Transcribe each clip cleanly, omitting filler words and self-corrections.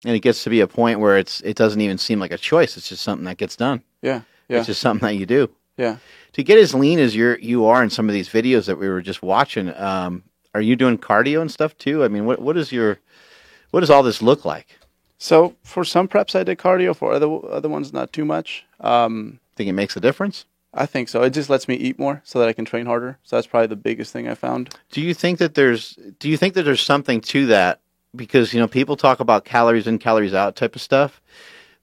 And it gets to be a point where it doesn't even seem like a choice. It's just something that gets done. Yeah, yeah, It's just something that you do. yeah. To get as lean as you are in some of these videos that we were just watching, are you doing cardio and stuff too? I mean, what does all this look like? So for some preps, I did cardio. For other ones, not too much. Think it makes a difference? I think so. It just lets me eat more so that I can train harder. So that's probably the biggest thing I found. Do you think that there's something to that? Because people talk about calories in, calories out type of stuff,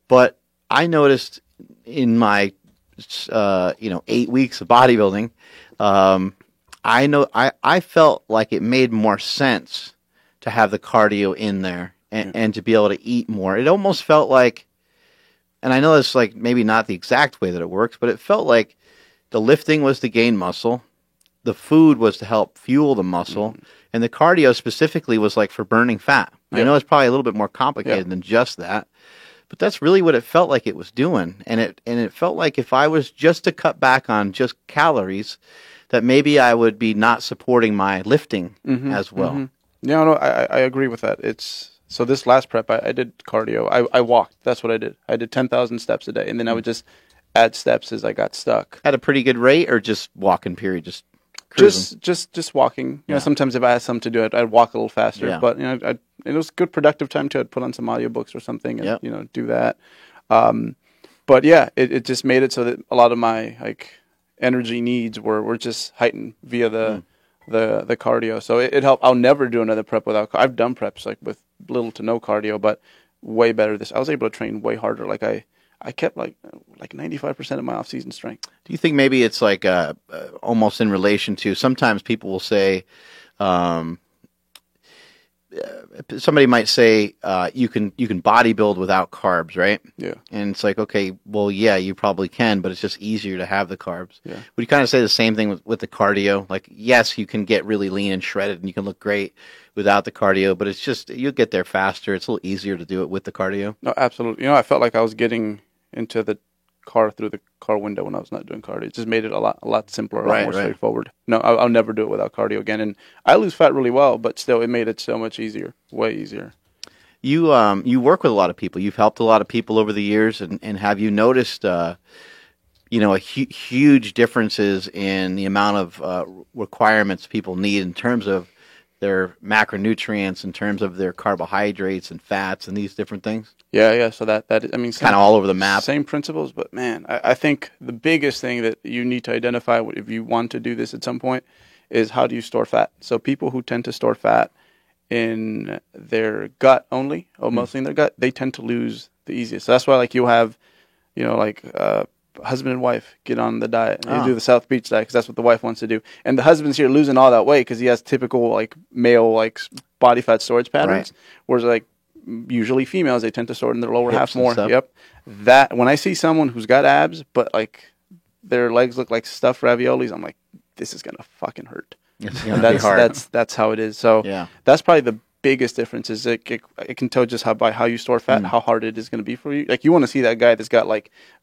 but I noticed in my 8 weeks of bodybuilding, I felt like it made more sense to have the cardio in there and to be able to eat more. It almost felt like, and I know it's like maybe not the exact way that it works, but it felt like the lifting was to gain muscle, the food was to help fuel the muscle, and the cardio specifically was like for burning fat. I know it's probably a little bit more complicated than just that, but that's really what it felt like it was doing. And it felt like if I was just to cut back on just calories, that maybe I would be not supporting my lifting as well. Mm-hmm. Yeah, no, I agree with that. So this last prep, I did cardio. I walked. That's what I did. I did 10,000 steps a day, and then I would just add steps as I got stuck. At a pretty good rate, or just walking period, just cruising? Just walking. You know, sometimes if I had something to do, I'd walk a little faster. Yeah. But it was good productive time too. I'd put on some audiobooks or something and do that. But yeah, it just made it so that a lot of my energy needs were just heightened via the cardio. So it helped. I'll never do another prep without. I've done preps with little to no cardio, but way better. I was able to train way harder. I kept like 95% of my off-season strength. Do you think maybe it's almost in relation to, sometimes people will say, somebody might say you can bodybuild without carbs, right? Yeah. And it's like, okay, well, yeah, you probably can, but it's just easier to have the carbs. Yeah. Would you kind of say the same thing with the cardio? Like, yes, you can get really lean and shredded, and you can look great without the cardio, but it's just, you'll get there faster. It's a little easier to do it with the cardio. No, absolutely. I felt like I was getting into the car through the car window when I was not doing cardio. It just made it a lot simpler, a lot more straightforward. No, I'll never do it without cardio again. And I lose fat really well, but still, it made it so much easier, way easier. You work with a lot of people. You've helped a lot of people over the years, and have you noticed huge differences in the amount of requirements people need in terms of their macronutrients, in terms of their carbohydrates and fats and these different things? Yeah. So that kind of all over the map. Same principles, but man, I think the biggest thing that you need to identify if you want to do this at some point is how do you store fat. So people who tend to store fat in their gut only, or mostly in their gut, they tend to lose the easiest. So that's why you have, husband and wife get on the diet. And you do the South Beach diet because that's what the wife wants to do. And the husband's here losing all that weight because he has typical male body fat storage patterns. Right. Whereas usually females, they tend to store in their lower half more. Yep. That when I see someone who's got abs but their legs look like stuffed raviolis, I'm like, this is gonna fucking hurt. It's gonna be hard. That's how it is. So that's probably the biggest difference is it can tell just by how you store fat how hard it is going to be for you. You want to see that guy that's got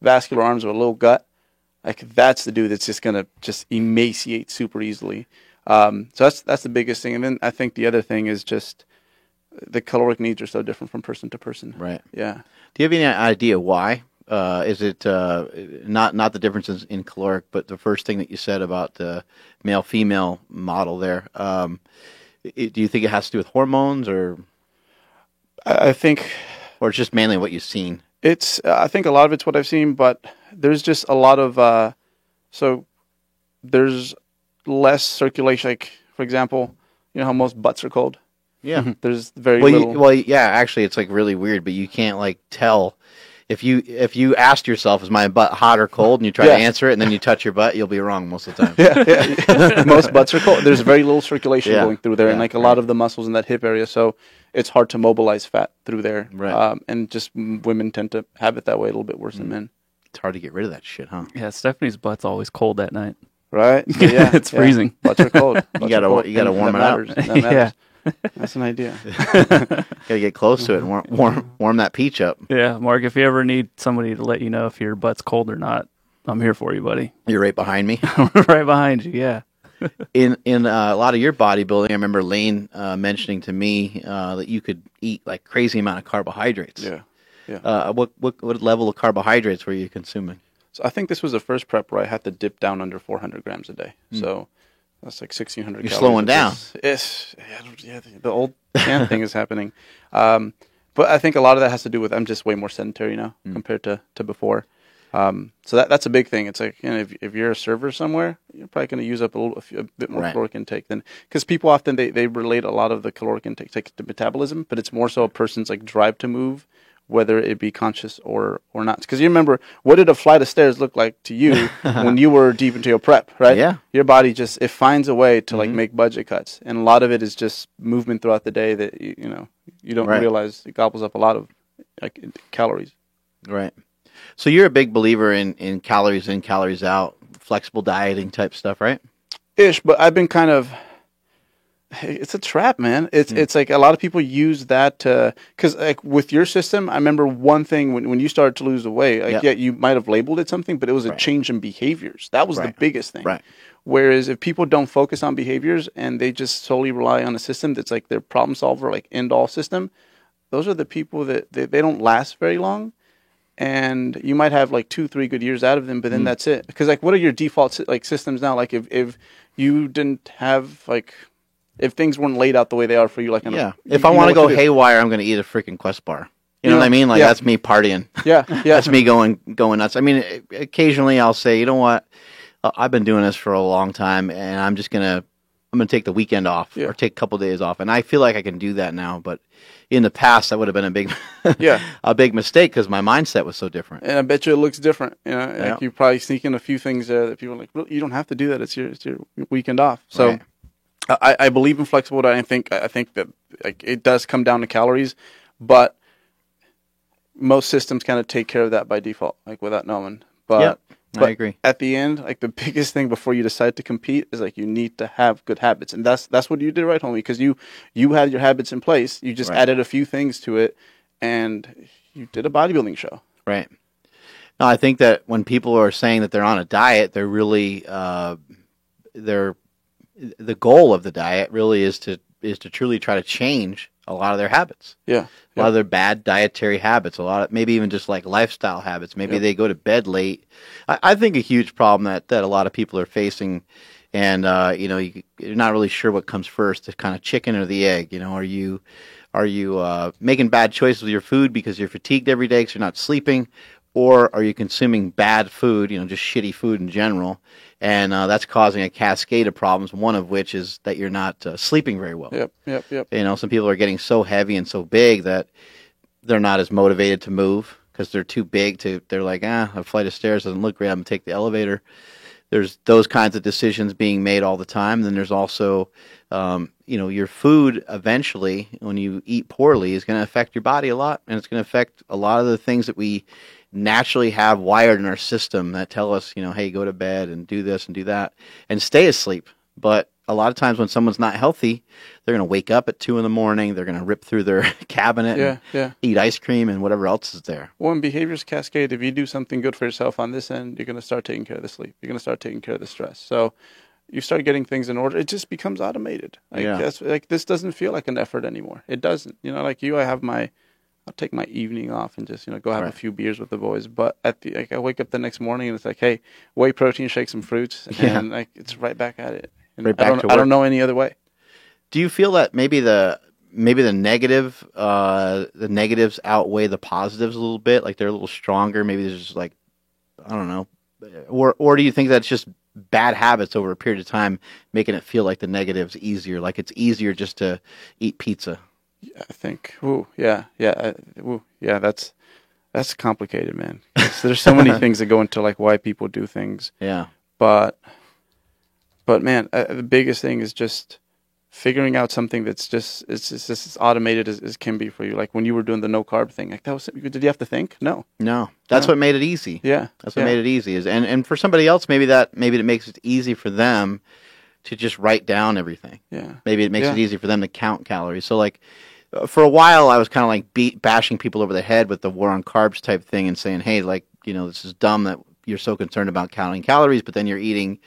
vascular arms with a little gut. That's the dude that's just going to just emaciate super easily. So that's the biggest thing. And then I think the other thing is just the caloric needs are so different from person to person. Right. Yeah. Do you have any idea why? Is it not the differences in caloric, but the first thing that you said about the male-female model there? Do you think it has to do with hormones, or I think, or it's just mainly what you've seen? I think a lot of it's what I've seen, but there's just a lot of so there's less circulation. For example, how most butts are cold. Yeah, there's very little. Yeah, actually, it's really weird, but you can't tell. If you asked yourself, is my butt hot or cold, and you try to answer it, and then you touch your butt, you'll be wrong most of the time. Yeah. Most butts are cold. There's very little circulation going through there, and a lot of the muscles in that hip area, so it's hard to mobilize fat through there. Right. And just women tend to have it that way a little bit worse than men. It's hard to get rid of that shit, huh? Yeah, Stephanie's butt's always cold that night. Right? Yeah, it's freezing. Butts are cold. You gotta warm it up. That matters. Yeah. That's an idea. Gotta get close to it and warm that peach up. Yeah, Mark, if you ever need somebody to let you know if your butt's cold or not, I'm here for you, buddy. You're right behind me. Right behind you, yeah. in a lot of your bodybuilding, I remember Lane mentioning to me that you could eat like crazy amount of carbohydrates. Yeah. What level of carbohydrates were you consuming? So I think this was the first prep where I had to dip down under 400 grams a day. So that's like 1,600 You're calories. slowing down. The old can thing is happening. But I think a lot of that has to do with I'm just way more sedentary now compared to before. So that's a big thing. It's like, if you're a server somewhere, you're probably going to use up a bit more caloric intake than, because people often they relate a lot of the caloric intake to metabolism, but it's more so a person's like drive to move, whether it be conscious or not. Because you remember, what did a flight of stairs look like to you when you were deep into your prep, right? Yeah. Your body it finds a way to like make budget cuts, and a lot of it is just movement throughout the day that you don't realize it gobbles up a lot of like calories. Right. So you're a big believer in calories in, calories out, flexible dieting type stuff, right? Ish, but I've been kind of. It's a trap, man. It's like a lot of people use that because like with your system, I remember one thing when you started to lose the weight, like you might have labeled it something, but it was a change in behaviors. That was the biggest thing. Right. Whereas if people don't focus on behaviors and they just solely rely on a system that's like their problem solver, like end all system, those are the people that they don't last very long. And you might have like 2-3 good years out of them, but then that's it. Because like, what are your default like systems now? Like if you didn't have like. If things weren't laid out the way they are for you, like if I want to go haywire, I'm going to eat a freaking Quest bar. You know what I mean? Like that's me partying. Yeah. That's me going nuts. I mean, occasionally I'll say, you know what? I've been doing this for a long time, and I'm gonna take the weekend off or take a couple of days off, and I feel like I can do that now. But in the past, that would have been a big, a big mistake because my mindset was so different. And I bet you it looks different. Like you probably sneak in a few things there that people are like, well, you don't have to do that. It's your weekend off. So. Right. I believe in flexible dieting. I think that like it does come down to calories, but most systems kind of take care of that by default, like without knowing. But I agree. At the end, like the biggest thing before you decide to compete is like you need to have good habits, and that's what you did, right, homie? Because you had your habits in place. You just added a few things to it, and you did a bodybuilding show. Right. No, I think that when people are saying that they're on a diet, they're really the goal of the diet really is to truly try to change a lot of their habits. Yeah. A lot of their bad dietary habits, maybe even just like lifestyle habits. Maybe they go to bed late. I think a huge problem that a lot of people are facing, and you're not really sure what comes first, the kind of chicken or the egg. Are you making bad choices with your food because you're fatigued every day because you're not sleeping? Or are you consuming bad food, just shitty food in general, and that's causing a cascade of problems, one of which is that you're not sleeping very well. Yep. Some people are getting so heavy and so big that they're not as motivated to move because they're too big they're like, a flight of stairs doesn't look great, I'm going to take the elevator. There's those kinds of decisions being made all the time. Then there's also, your food eventually, when you eat poorly, is going to affect your body a lot, and it's going to affect a lot of the things that we naturally have wired in our system that tell us, hey, go to bed and do this and do that and stay asleep. But a lot of times when someone's not healthy, they're going to wake up at 2 a.m. They're going to rip through their cabinet and eat ice cream and whatever else is there. Well, in behaviors cascade, if you do something good for yourself on this end, you're going to start taking care of the sleep. You're going to start taking care of the stress. So you start getting things in order. It just becomes automated. That's like, this doesn't feel like an effort anymore. It doesn't. Like you, I'll take my evening off and just, go have a few beers with the boys. But I wake up the next morning and it's like, hey, whey protein, shake some fruits, and it's right back at it. And right back to work. I don't know any other way. Do you feel that maybe the negatives outweigh the positives a little bit? Like they're a little stronger. Maybe there's just like, I don't know, or do you think that's just bad habits over a period of time, making it feel like the negatives easier? Like it's easier just to eat pizza. I think. That's complicated, man. There's so many things that go into like why people do things. Yeah. But man, the biggest thing is just figuring out something that's just it's just as automated as can be for you. Like when you were doing the no carb thing, like did you have to think? No. That's what made it easy. Yeah. That's what made it easy. And for somebody else, maybe it makes it easy for them to just write down everything. Yeah. Maybe it makes it easy for them to count calories. So like. For a while, I was kind of like bashing people over the head with the war on carbs type thing and saying, hey, like, this is dumb that you're so concerned about counting calories, but then you're eating,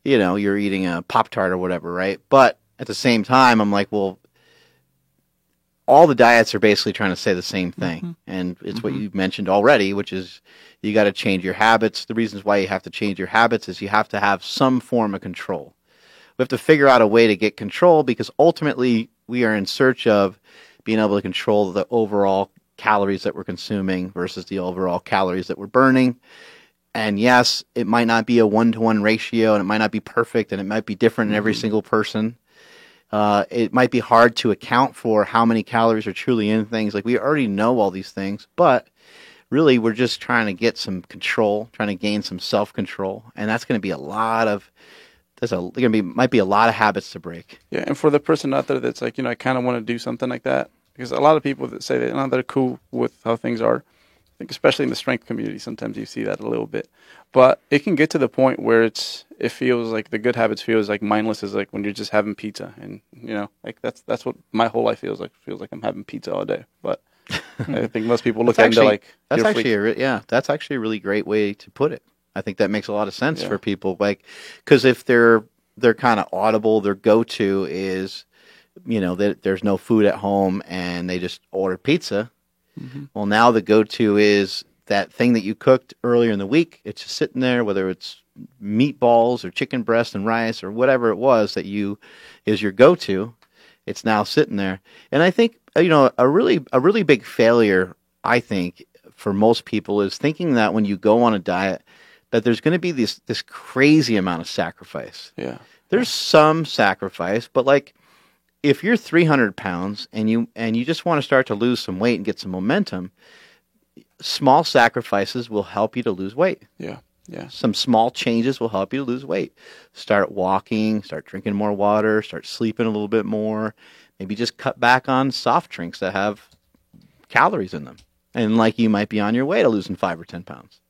you're eating a Pop-Tart or whatever, right? But at the same time, I'm like, well, all the diets are basically trying to say the same thing. And it's what you mentioned already, which is you got to change your habits. The reasons why you have to change your habits is you have to have some form of control. We have to figure out a way to get control because ultimately we are in search of being able to control the overall calories that we're consuming versus the overall calories that we're burning. And yes, it might not be a 1-to-1 ratio, and it might not be perfect, and it might be different in every single person. It might be hard to account for how many calories are truly in things. Like, we already know all these things, but really we're just trying to get some control, trying to gain some self-control, and that's going to be a lot of might be a lot of habits to break. Yeah, and for the person out there that's like, I kind of want to do something like that, because a lot of people that say that they're cool with how things are, I think especially in the strength community, sometimes you see that a little bit. But it can get to the point where it feels like the good habits feels like mindless is like when you're just having pizza, and like that's what my whole life feels like. It feels like I'm having pizza all day. But I think most people look at it like that's actually a really great way to put it. I think that makes a lot of sense for people, like, because if they're kind of audible, their go-to is, that there's no food at home and they just order pizza. Well, now the go-to is that thing that you cooked earlier in the week. It's just sitting there, whether it's meatballs or chicken breast and rice or whatever it was that is your go-to. It's now sitting there, and I think a really big failure, I think, for most people is thinking that when you go on a diet, that there's going to be this crazy amount of sacrifice. Yeah, there's some sacrifice, but like, if you're 300 pounds and you just want to start to lose some weight and get some momentum, small sacrifices will help you to lose weight. Yeah. Some small changes will help you to lose weight. Start walking, start drinking more water, start sleeping a little bit more. Maybe just cut back on soft drinks that have calories in them. And like, you might be on your way to losing 5 or 10 pounds.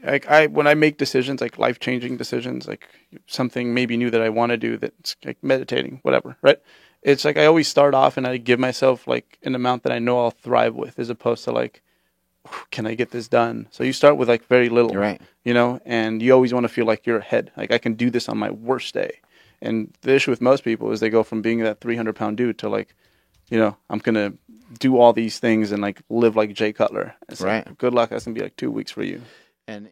Like when I make decisions, like life-changing decisions, like something maybe new that I want to do, that's like meditating, whatever, right? It's like I always start off and I give myself like an amount that I know I'll thrive with, as opposed to like, can I get this done? So you start with like very little, right? And you always want to feel like you're ahead. Like, I can do this on my worst day. And the issue with most people is they go from being that 300-pound dude to like, I'm going to do all these things and like live like Jay Cutler. It's right. Like, good luck. That's going to be like 2 weeks for you. And